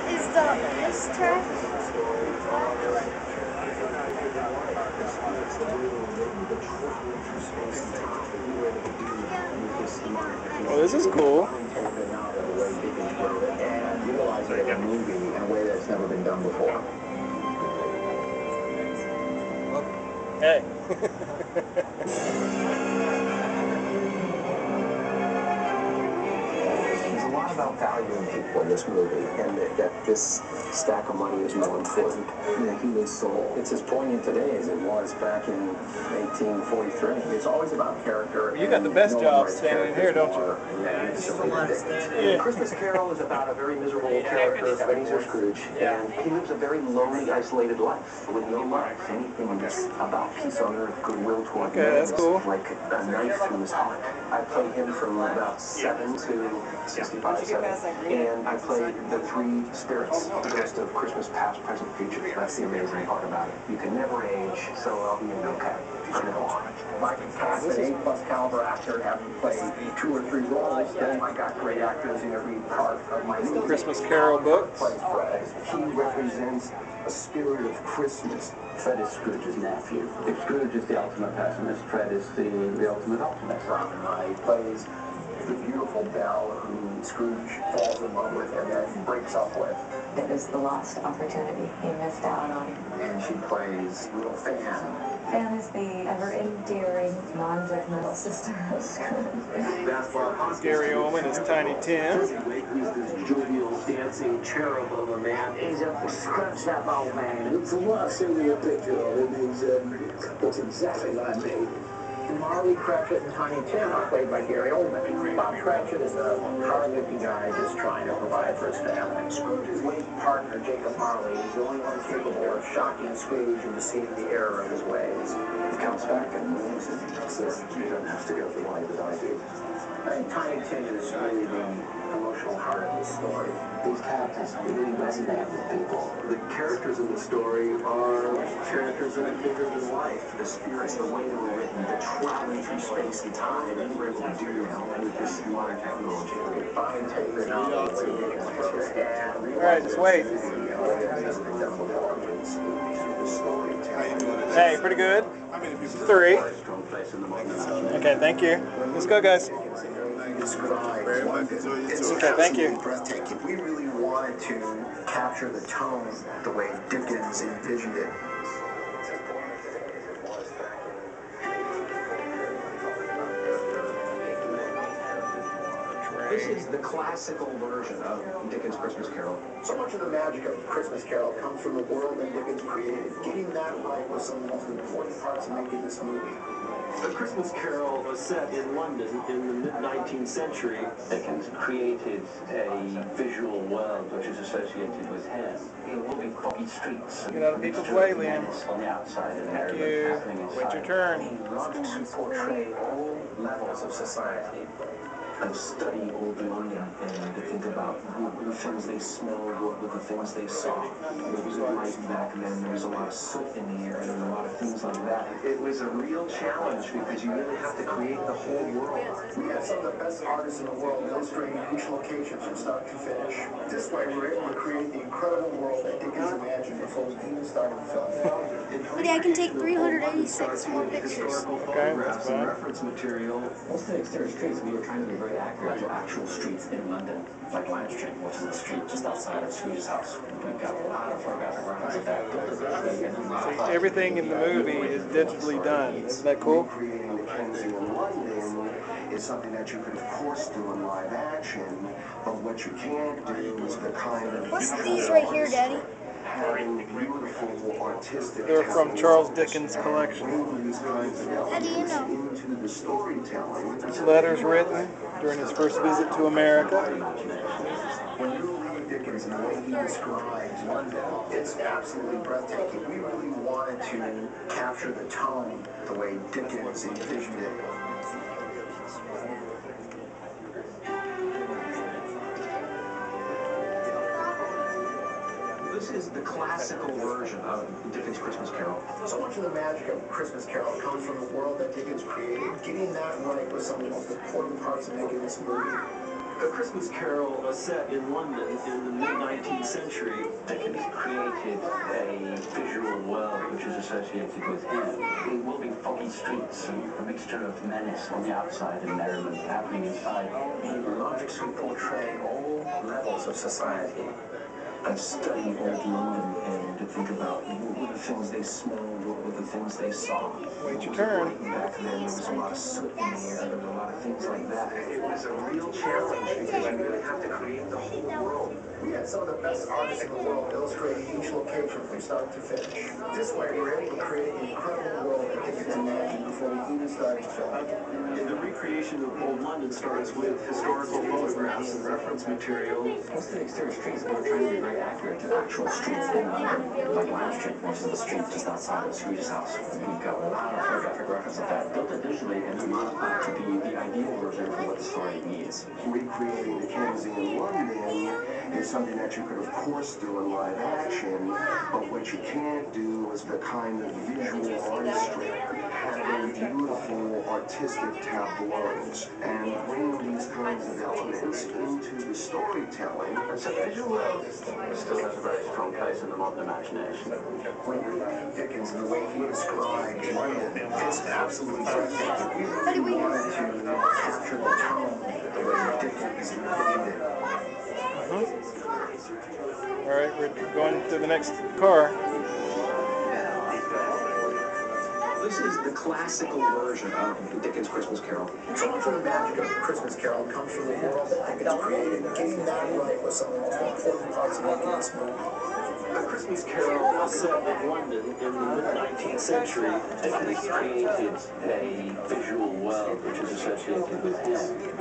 Is this track? Well, this is cool. And utilize it in a movie in a way that's never been done before. Hey. There's a lot about valuing people in this movie, and that this stack of money is more important than the human soul. It's as poignant today as it was back in 1843. It's always about character. You got the best job standing in here, don't you? Yeah. Christmas Carol is about a very miserable character, Ebenezer Scrooge, and he lives a very lonely, isolated life with no love. Anything that's about peace on earth, goodwill toward men, that's cool. like a knife through his heart. I play him from about 7 to 65, 7, and I play the three spirits, the ghost of Christmas past, present, future. That's the amazing part about it. You can never age, so I'll be okay from now on. If I can cast an A+ caliber actor and have him play 2 or 3 roles, then I got great actors in every part of my movie. Christmas Carol book. He represents a spirit of Christmas. Fred is Scrooge's nephew. If Scrooge is the ultimate pessimist, Fred is the ultimate optimist. Robin Wright plays the beautiful Belle who Scrooge falls in love with and then breaks up with. It was the lost opportunity he missed out on. And she plays little Fan. Fan is the ever-endearing, non-judgmental sister of Scrooge. Gary Oldman is Tiny Tim. He's this jovial, dancing cherub of a man. He's a scratch-up old man. It's the last thing in the picture of him. Looks exactly like me. Marley Cratchit and Tiny Tim are played by Gary Oldman. Bob Cratchit is a hard-looking guy just trying to provide for his family. Scrooge's late partner, Jacob Marley, is the only one capable of shocking Scrooge into seeing the error of his ways. He comes back and moves and says, "You don't have to go the way that I do." I think Tiny Tim is really the emotional heart of the story. These characters really resonate with people. The characters in the story are characters that are bigger than life. The spirits, the way they were written, the traveling through space and time, and we're able to do now with this modern technology. Alright, just wait. Hey, pretty good. 3. Okay, thank you. Let's go, guys. Okay, thank you. Breathtaking. We really wanted to capture the tone the way Dickens envisioned it. This is the classical version of Dickens' Christmas Carol. So much of the magic of Christmas Carol comes from the world that Dickens created. Getting that right was some of the most important parts of making this movie. The Christmas Carol was set in London in the mid-19th century. Dickens created a visual world which is associated with him. It will be foggy streets. Get out of people's way, Liam. On the outside and Thank you. Wait your turn. He loved to portray all levels of society. And study all the London and to think about what the things they smelled, what were the things they saw. What was it like back then? There was a lot of soot in the air and a lot of things like that. It was a real challenge because you really have to create the whole world. We had some of the best artists in the world illustrating each location from start to finish. This way we were able to create the incredible world that Dickens imagined before we even started filming. Maybe I can take 386 more pictures. Okay, that's fine. Reference material. Most of the exterior streets, we were trying to be very accurate to actual streets in London, like Lion Street, which is a street just outside of Scrooge's house. We've got a lot of photographic reference of that. See, everything in the movie is digitally done. Isn't that cool? Recreating the Kensington in London is something that you could, of course, do in live action, but what you can't do is the kind of... What's these right here, Daddy? Beautiful, artistic... They're from Charles Dickens' collection. How do you know? Into the storytelling. Letters written during his first visit to America. When you read Dickens and the way he describes London, it's absolutely breathtaking. We really wanted to capture the tone the way Dickens envisioned it. This is the classical version of Dickens' Christmas Carol. So much of the magic of Christmas Carol comes from the world that Dickens created. Getting that right was some of the most important parts of making this movie. A Christmas Carol was set in London in the mid-19th century. Dickens created a visual world which is associated with him. It will be foggy streets and a mixture of menace on the outside and merriment happening inside. He loves to portray all levels of society. I study old London and to think about what were the things they smelled, what were the things they saw. Wait your turn. Back then, there was a lot of soot in the air, there were a lot of things like that. It was a real challenge because you really have to create the whole world. We had some of the best artists in the world illustrating each location from start to finish. This way, we were able to create the incredible world that they could imagine before we even started filming. The recreation of old London starts with historical photographs and reference material. Most of the exterior streets were trying to be very accurate to actual streets in London, like Lion Street, which is the street just outside of Scrooge's house. We've got a lot of photographic reference of that, built visually and then modified to be the ideal version for what the story needs. Recreating the Kensington in London is something that you could, of course, do in live action, but what you can't do is the kind of visual artistry, having beautiful artistic tableaus, and bringing these kinds of elements into the storytelling. So visual world still has a very strong place in the modern imagination. When you read Dickens and the way he described London, it's absolutely breathtaking. We wanted to capture the tone the way Dickens made it. Alright, we're going to the next car. This is the classical version of Dickens' Christmas Carol. So much of the magic of Christmas Carol comes from the world that Dickens created. Getting that right was some of the most important parts of making this movie. A Christmas Carol was set in London in the mid-19th century. Dickens created a visual world which is associated with him.